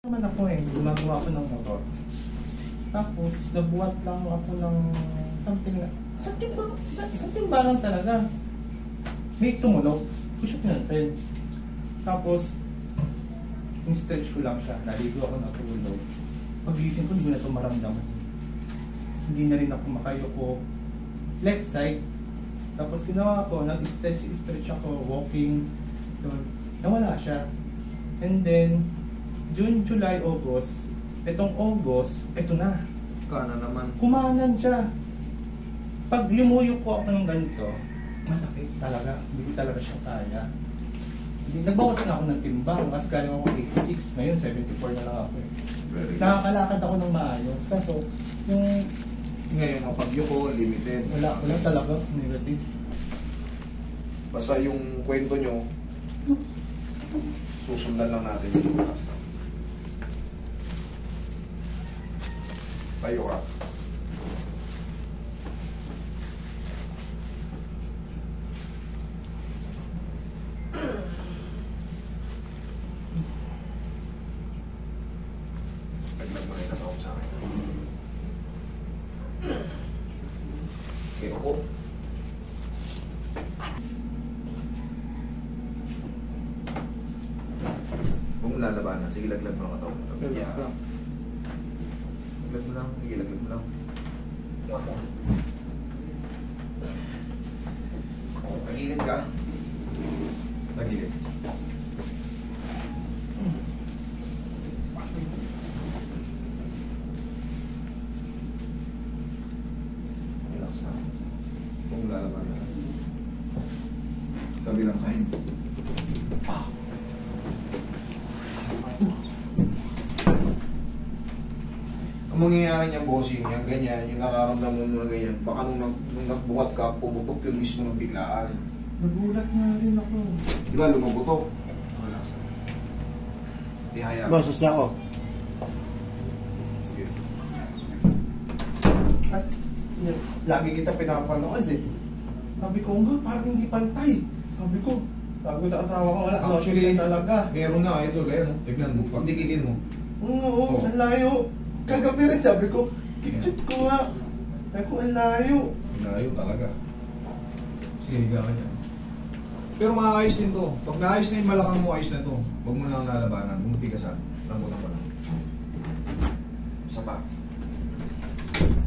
Naman ako gumagawa ako ng motor. Tapos, nabuhat lang ako ng isang timbangan talaga. May tumunog. Push up yun, friend. Tapos, in-stretch ko lang siya. Naligo ako natulog. Pag-gising ko, hindi ko na ito maramdaman. Hindi na rin ako makayuko. Left side. Tapos, ginawa ko, nag-stretch ako, walking. Nawala siya. And then, June, July, August. Itong August, ito na. Kana naman. Kumanan siya. Pag lumuyok ko ako ng ganito, masakit talaga. Hindi ko talaga siya kaya. Nagbawas na ako ng timbang kasi galing ako 86. Ngayon, 74 na lang ako. Nakakalakad ako ng maayos. Kaso, yung... Ngayon, ang pagyuko, limited. Wala talaga. Negative. Basta yung kwento nyo, susundan lang natin yung bukas na. Tayo ka. Naglag mo na yung natawag sa akin. Okay, ako. Huwag mo lalabanan. Sige, laglag mo ang katawag. Relax lang. Laglag mo lang. Sige, laglag mo lang. Tagilid ka. Tagilid. Relax na. Huwag mo lalabanan. Kabilang sa'yo. Ang mangyayari niya, bossing, yung ganyan, yung nakaramdaman mo na ganyan, baka nung nagbuhat ka, pumutok yung mismo ng biglaan. Nagulat nga rin ako. Di ba, lumabutok? Relax na. Ihaya. Boses na ako. Sige. At lagi kita pinapanood Sabi ko, parang hindi pantay. Sabi ko sa asawa ko, wala. Actually, talaga. meron na, ito, gaya mo. Tignan mo, pagdikilin mo. Oo, ang layo. Kagabi rin sabi ko, kitchip ko nga. Sabi ko, ang layo. Layo talaga. Sige, higa ka niya. Pero maayos din to. Pag naayos na yung malakang mo, ayos na to. Huwag mo lang lalabanan. Bumuti ka sa lambutan ko lang. Isa pa.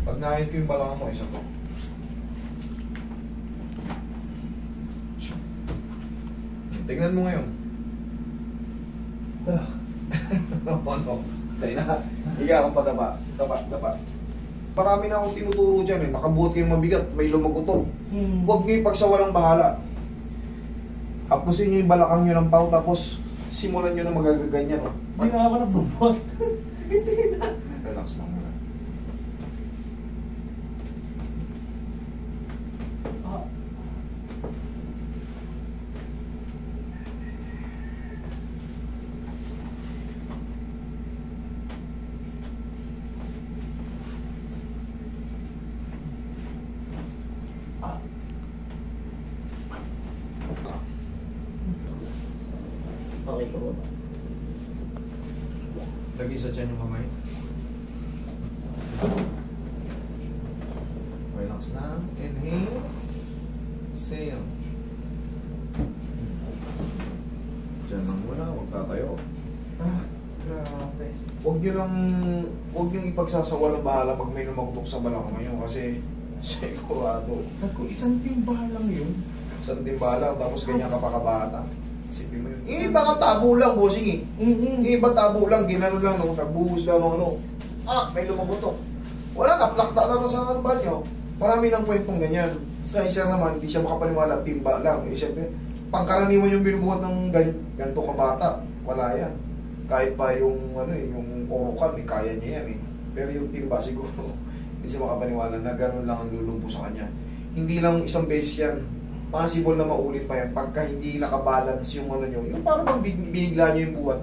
Pag naayos ko yung balakang mo, isa to. Tignan mo ngayon. Ano? Sa'yo na. Higa kang pataba. Taba. Parami na akong tinuturo dyan Nakabuhat kayong mabigat. May lumagutok. Huwag nyo ipagsawalang bahala. Hapusin nyo yung balakang nyo ng pau. Tapos simulan nyo na magagaganyan. Hindi na ako nagbubuhat. Hindi na. Relax lang muna. Okay po ba? Lagi sa tiyan yung kamay. Relax lang. Inhale. Exhale. Diyan lang muna. Huwag tatayo. Grabe. Huwag nyo ipagsasawalang bahala pag may lumagutok sa balakang ngayon kasi sigurado. Sabi ko, isang timba lang yun. Isang timbala tapos ganyan ka pa kabata. Isipin mo yun. Yung iba ka tabo lang, bossing Yung iba tabo lang, ginano lang, nagbuhos lang, may lumagutok. Wala na, plakta na sa ba nyo. Marami ng kwentong ganyan. Sa isa naman, hindi siya makapaniwala, timba lang. Siyempre, pangkaraniwan yung binubuhat ng ganito kabata. Wala yan. Kahit pa yung, yung orokan, kaya niya yan Pero yung timba siguro, hindi siya makapaniwala na gano'n lang ang lulumpo sa kanya. Hindi lang isang beses yan. Possible na maulit pa yan pagka hindi nakabalance yung nyo. Yung parang bang binigla nyo yung buhat.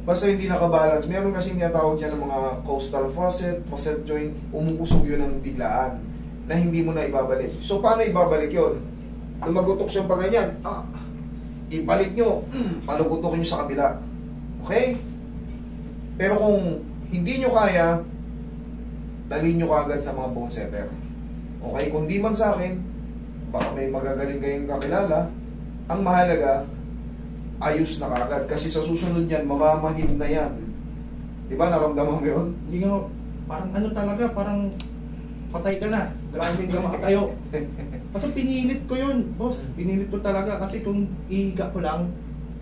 Basta hindi nakabalance. Meron kasi tinatawag dyan ng mga coastal facet joint, umuusog yun ng biglaan na hindi mo na ibabalik. So paano ibabalik yun? Lumagutok siya pa ganyan. Ibalik nyo. Palugutokin nyo sa kabila. Okay? Pero kung hindi nyo kaya, dalhin nyo kaagad sa mga bone setter. Okay, kung di man sa akin, baka may magagaling kayong kakilala. Ang mahalaga, ayos na kaagad. Kasi sa susunod yan, mamamahid na yan. Di ba, naramdaman mo yun? Hindi nga, parang ano talaga, parang patay ka na. Grabe ka makatayo. Kasi pinilit ko yun, boss. Pinilit ko talaga kasi kung ihiga ko lang,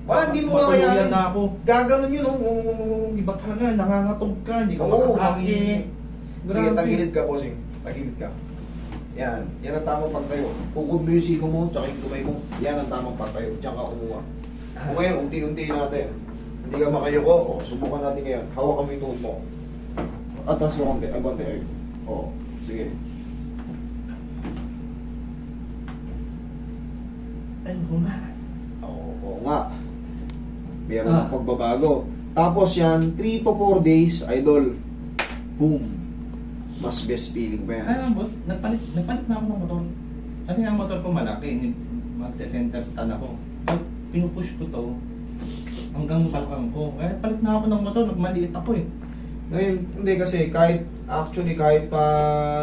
Wala, hindi mo matuluyan kakayanin. na ako. Gaganon yun, oh. Iba talaga, nangangatog ka, hindi ka Oo, makatake. Sige, tagilid ka, bossing. Tagilid ka. Yan. Yan ang tamang pagtayo. Tukod mo yung siko mo, tsaka yung kamay mo. Yan ang tamang pagtayo. Diyan ka kumuha. O ngayon, unti-unti natin. Hindi ka makayoko. O, subukan natin ngayon. Hawakan mo yung tuhod mo. Atras mo konti. Ay, konti. Ay. O, sige. Ano nga? Oo nga. Meron ng pagbabago. Tapos yan, 3 to 4 days, idol. Boom. Mas best feeling pa yan. Boss, nagpalit na ako ng motor. Kasi ang motor ko malaki, mag-center stand ako. Pag pinupush ko to, hanggang balakang ko. Kaya palit na ako ng motor, nagmaliit ako eh. Ngayon, hindi kasi kahit pa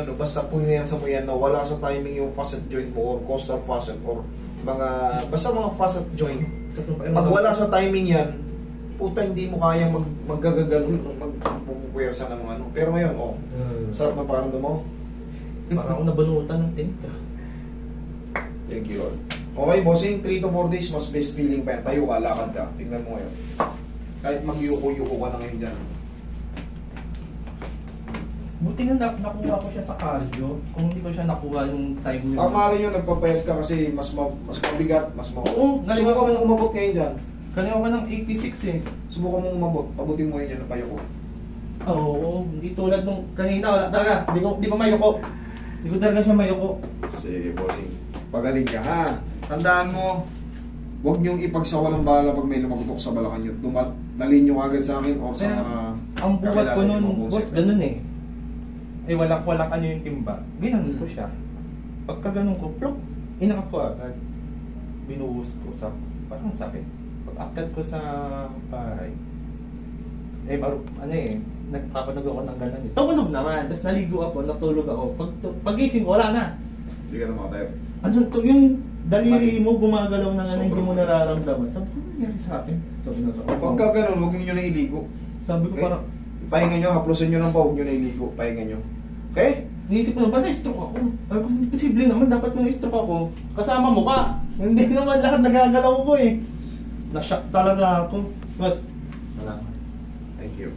no, basta punuyan sa muyan na wala sa timing yung facet joint mo or costal facet or basta mga facet joint. Pag wala sa timing yan, puta hindi mo kaya maggagagalon, magpupuwersa ng mga ano. Pero ngayon, sarap na pakiramdam mo. Parang ako nabanutan ng tinik ka. Thank you, Lord. Okay, bossing, 3 to 4 days, mas best feeling pa yan. Tayo ka, lakad ka. Tingnan mo ngayon. Kahit magyuko-yuko ka na ngayon dyan. Buti nga nakuha ko siya sa cardio. Kung hindi ko siya nakuha yung time yun. Tama rin yun, nagpapayat ka kasi mas mabigat, mas Oo, subukan mong umabot ngayon dyan. Kanina ko ng 86 eh. Subukan mong umabot. Pabutin mo ngayon yan, napayo ko. Oo, hindi tulad nung kanina. Wala talaga. Hindi ko mayuko. Hindi ko talaga siya mayuko. Sige, bossing. Pagaling ka, ha? Tandaan mo, huwag niyong ipagsawalang bala pag may lumagutok sa Balacan nyo. Dalhin nyo agad sa akin or sa Kaya, mga... ang buhat ko kakilala nun, nyo, boss, ganun eh. Eh, walang ano yung timba. Ginanon ko siya. Pagka ganun ko, plok, inakap ko agad. Binuhos ko sa, parang sakit. Pag akyat ko sa bahay, nagpapatag ako ng ganun eh. Tumunog naman, tapos naligo ako, natulog ako. Pagising ko, wala na. Hindi ka na makatayo. Ano to, yung daliri mo gumagalaw na nga, hindi mo nararamdaman. Sabi ko, ano nangyari sa akin? Sabi na sa Pagka ganun, huwag niyo na iligo. Sabi ko Okay? parang, Pahinga nyo, haplusin nyo ng pa, huwag nyo na iligo. Pahinga nyo. Okay? Inisip ko na ba na-stroke ako? Sabi ko, hindi posible naman, dapat nung stroke ako. Kasama mo ka. Hindi naman lahat nagagalaw ko eh. Na-shock talaga ako. Mas, wala. Thank you.